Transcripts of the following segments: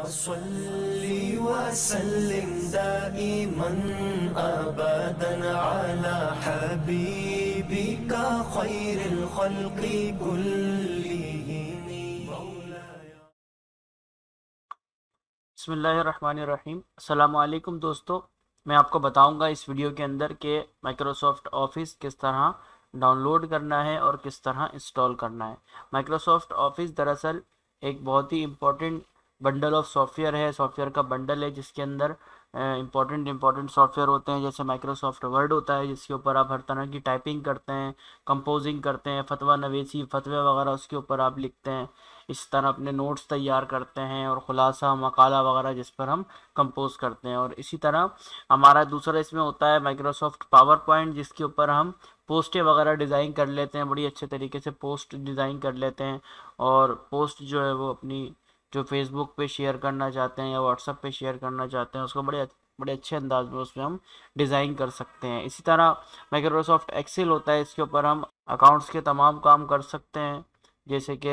सल्ली व सल्लिम दाइमन अबदन अला हबीबिका खैरिल खल्क़ि कुल्लिहिम मौलाया। बिस्मिल्लाहिर्रहमानिर्रहीम। अस्सलामु अलैकुम दोस्तों, मैं आपको बताऊंगा इस वीडियो के अंदर कि माइक्रोसॉफ्ट ऑफिस किस तरह डाउनलोड करना है और किस तरह इंस्टॉल करना है। माइक्रोसॉफ्ट ऑफिस दरअसल एक बहुत ही इम्पोर्टेंट बंडल ऑफ सॉफ्टवेयर है, सॉफ्टवेयर का बंडल है जिसके अंदर इम्पोर्टेंट सॉफ्टवेयर होते हैं। जैसे माइक्रोसॉफ्ट वर्ड होता है जिसके ऊपर आप हर तरह की टाइपिंग करते हैं, कंपोजिंग करते हैं, फतवा नवीसी फतवे वगैरह उसके ऊपर आप लिखते हैं। इस तरह अपने नोट्स तैयार करते हैं और खुलासा मकाला वगैरह जिस पर हम कंपोज करते हैं। और इसी तरह हमारा दूसरा इसमें होता है माइक्रोसॉफ्ट पावर पॉइंट, जिसके ऊपर हम पोस्टें वगैरह डिज़ाइन कर लेते हैं, बड़ी अच्छे तरीके से पोस्ट डिज़ाइन कर लेते हैं। और पोस्ट जो है वो अपनी जो फेसबुक पे शेयर करना चाहते हैं या व्हाट्सएप पे शेयर करना चाहते हैं उसको बड़े अच्छे अंदाज में उसमें हम डिज़ाइन कर सकते हैं। इसी तरह माइक्रोसॉफ्ट एक्सेल होता है, इसके ऊपर हम अकाउंट्स के तमाम काम कर सकते हैं, जैसे कि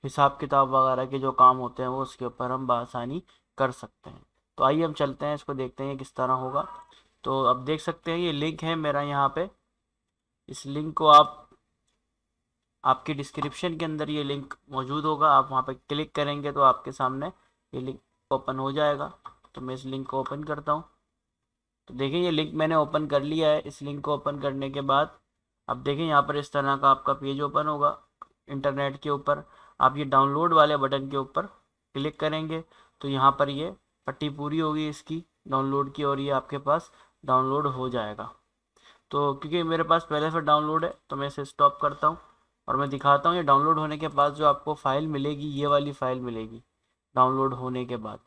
हिसाब किताब वगैरह के जो काम होते हैं वो उसके ऊपर हम बआसानी कर सकते हैं। तो आइए हम चलते हैं, इसको देखते हैं किस तरह होगा। तो अब देख सकते हैं ये लिंक है मेरा यहाँ पे। इस लिंक को आपके डिस्क्रिप्शन के अंदर ये लिंक मौजूद होगा, आप वहाँ पे क्लिक करेंगे तो आपके सामने ये लिंक ओपन हो जाएगा। तो मैं इस लिंक को ओपन करता हूँ। तो देखिए ये लिंक मैंने ओपन कर लिया है। इस लिंक को ओपन करने के बाद अब देखिए यहाँ पर इस तरह का आपका पेज ओपन होगा। इंटरनेट के ऊपर आप ये डाउनलोड वाले बटन के ऊपर क्लिक करेंगे तो यहाँ पर ये पट्टी पूरी होगी इसकी डाउनलोड की और ये आपके पास डाउनलोड हो जाएगा। तो क्योंकि मेरे पास पहले से डाउनलोड है तो मैं इसे स्टॉप करता हूँ और मैं दिखाता हूँ ये डाउनलोड होने के बाद जो आपको फ़ाइल मिलेगी, ये वाली फ़ाइल मिलेगी डाउनलोड होने के बाद।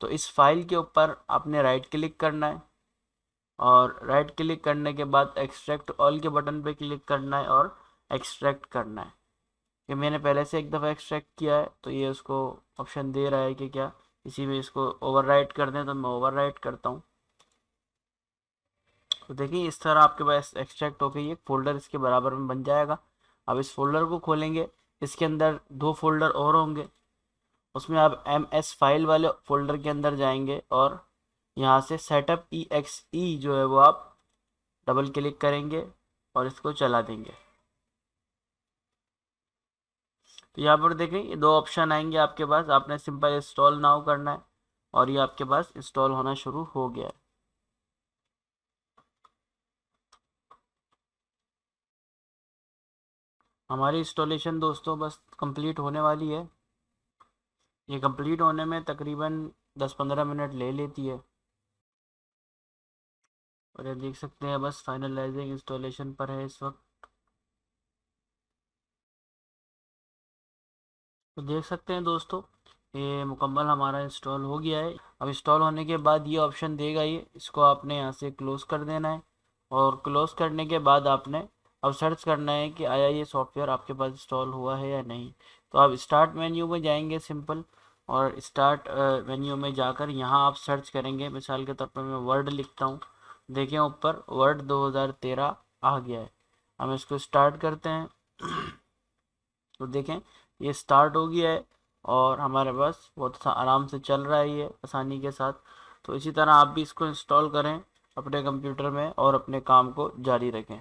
तो इस फाइल के ऊपर आपने राइट क्लिक करना है और राइट क्लिक करने के बाद एक्सट्रैक्ट ऑल के बटन पे क्लिक करना है और एक्सट्रैक्ट करना है। कि मैंने पहले से एक दफ़ा एक्सट्रैक्ट किया है तो ये उसको ऑप्शन दे रहा है कि क्या इसी में इसको ओवरराइट कर दें, तो मैं ओवरराइट करता हूँ। तो देखिए इस तरह आपके पास एक्सट्रैक्ट होकर ये फोल्डर इसके बराबर में बन जाएगा। अब इस फोल्डर को खोलेंगे, इसके अंदर दो फोल्डर और होंगे, उसमें आप MS फाइल वाले फोल्डर के अंदर जाएंगे और यहाँ से सेटअप EXE जो है वो आप डबल क्लिक करेंगे और इसको चला देंगे। तो यहाँ पर देखें ये दो ऑप्शन आएंगे आपके पास, आपने सिंपल इंस्टॉल नाउ करना है और ये आपके पास इंस्टॉल होना शुरू हो गया है। हमारी इंस्टॉलेशन दोस्तों बस कंप्लीट होने वाली है। ये कंप्लीट होने में तकरीबन 10-15 मिनट ले लेती है और ये देख सकते हैं बस फाइनलाइजिंग इंस्टॉलेशन पर है इस वक्त। तो देख सकते हैं दोस्तों ये मुकम्मल हमारा इंस्टॉल हो गया है। अब इंस्टॉल होने के बाद ये ऑप्शन देगा, ये इसको आपने यहाँ से क्लोज़ कर देना है और क्लोज़ करने के बाद आपने अब सर्च करना है कि आया ये सॉफ्टवेयर आपके पास इंस्टॉल हुआ है या नहीं। तो आप स्टार्ट मेन्यू में जाएंगे सिंपल और स्टार्ट मेन्यू में जाकर यहाँ आप सर्च करेंगे। मिसाल के तौर पर मैं वर्ड लिखता हूँ, देखें ऊपर वर्ड 2013 आ गया है। हम इसको स्टार्ट करते हैं तो देखें ये स्टार्ट हो गया है और हमारे पास बहुत आराम से चल रहा है ये आसानी के साथ। तो इसी तरह आप भी इसको इंस्टॉल करें अपने कंप्यूटर में और अपने काम को जारी रखें।